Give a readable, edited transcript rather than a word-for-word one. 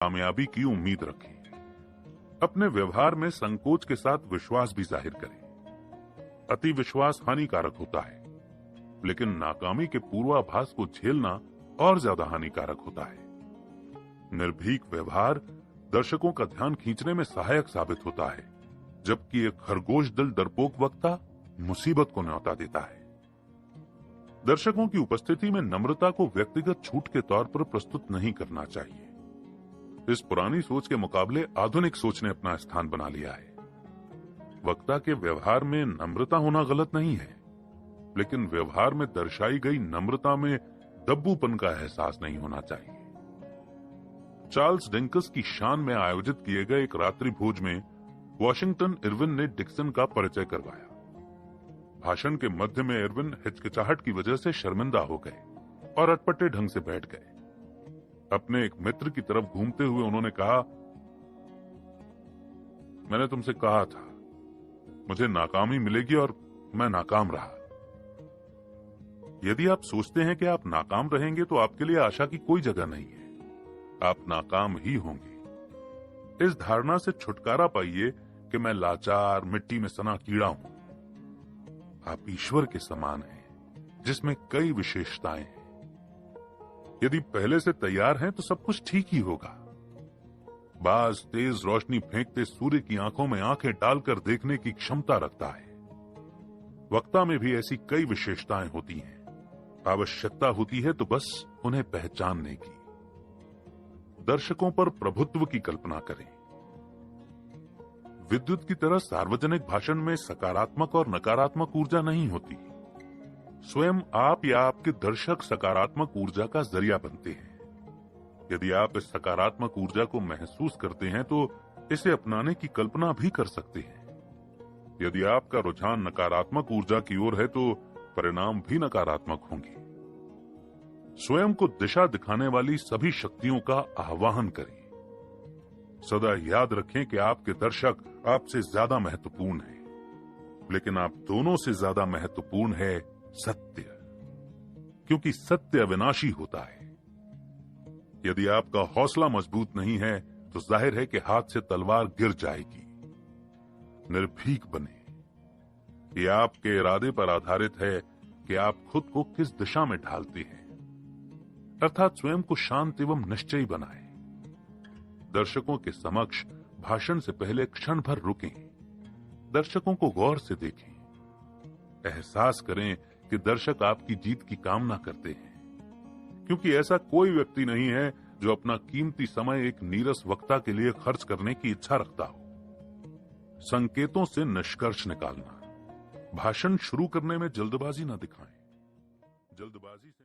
कामयाबी की उम्मीद रखें। अपने व्यवहार में संकोच के साथ विश्वास भी जाहिर करें। अति विश्वास हानिकारक होता है, लेकिन नाकामी के पूर्वाभास को झेलना और ज्यादा हानिकारक होता है। निर्भीक व्यवहार दर्शकों का ध्यान खींचने में सहायक साबित होता है, जबकि एक खरगोश दिल डरपोक वक्ता मुसीबत को न्योता देता है। दर्शकों की उपस्थिति में नम्रता को व्यक्तिगत छूट के तौर पर प्रस्तुत नहीं करना चाहिए। इस पुरानी सोच के मुकाबले आधुनिक सोच ने अपना स्थान बना लिया है। वक्ता के व्यवहार में नम्रता होना गलत नहीं है, लेकिन व्यवहार में दर्शाई गई नम्रता में दब्बूपन का एहसास नहीं होना चाहिए। चार्ल्स डिंकस की शान में आयोजित किए गए एक रात्रि भोज में वॉशिंगटन इरविन ने डिक्सन का परिचय करवाया। भाषण के मध्य में इरविन हिचकिचाहट की वजह से शर्मिंदा हो गए और अटपटे ढंग से बैठ गए। अपने एक मित्र की तरफ घूमते हुए उन्होंने कहा, मैंने तुमसे कहा था मुझे नाकामी मिलेगी और मैं नाकाम रहा। यदि आप सोचते हैं कि आप नाकाम रहेंगे तो आपके लिए आशा की कोई जगह नहीं है। आप नाकाम ही होंगे। इस धारणा से छुटकारा पाइए कि मैं लाचार मिट्टी में सना कीड़ा हूं। आप ईश्वर के समान हैं, जिसमें कई विशेषताएं हैं। यदि पहले से तैयार हैं तो सब कुछ ठीक ही होगा। बाज तेज रोशनी फेंकते सूर्य की आंखों में आंखें डालकर देखने की क्षमता रखता है। वक्ता में भी ऐसी कई विशेषताएं होती हैं। आवश्यकता होती है तो बस उन्हें पहचानने की। दर्शकों पर प्रभुत्व की कल्पना करें। विद्युत की तरह सार्वजनिक भाषण में सकारात्मक और नकारात्मक ऊर्जा नहीं होती। स्वयं आप या आपके दर्शक सकारात्मक ऊर्जा का जरिया बनते हैं। यदि आप इस सकारात्मक ऊर्जा को महसूस करते हैं तो इसे अपनाने की कल्पना भी कर सकते हैं। यदि आपका रुझान नकारात्मक ऊर्जा की ओर है तो परिणाम भी नकारात्मक होंगे। स्वयं को दिशा दिखाने वाली सभी शक्तियों का आह्वान करें। सदा याद रखें कि आपके दर्शक आपसे ज्यादा महत्वपूर्ण हैं, लेकिन आप दोनों से ज्यादा महत्वपूर्ण है सत्य, क्योंकि सत्य अविनाशी होता है। यदि आपका हौसला मजबूत नहीं है तो जाहिर है कि हाथ से तलवार गिर जाएगी। निर्भीक बने। यह आपके इरादे पर आधारित है कि आप खुद को किस दिशा में ढालते हैं, अर्थात स्वयं को शांत एवं निश्चयी बनाएं। दर्शकों के समक्ष भाषण से पहले क्षण भर रुकें। दर्शकों को गौर से देखें। एहसास करें कि दर्शक आपकी जीत की कामना करते हैं, क्योंकि ऐसा कोई व्यक्ति नहीं है जो अपना कीमती समय एक नीरस वक्ता के लिए खर्च करने की इच्छा रखता हो। संकेतों से निष्कर्ष निकालना। भाषण शुरू करने में जल्दबाजी न दिखाएं। जल्दबाजी से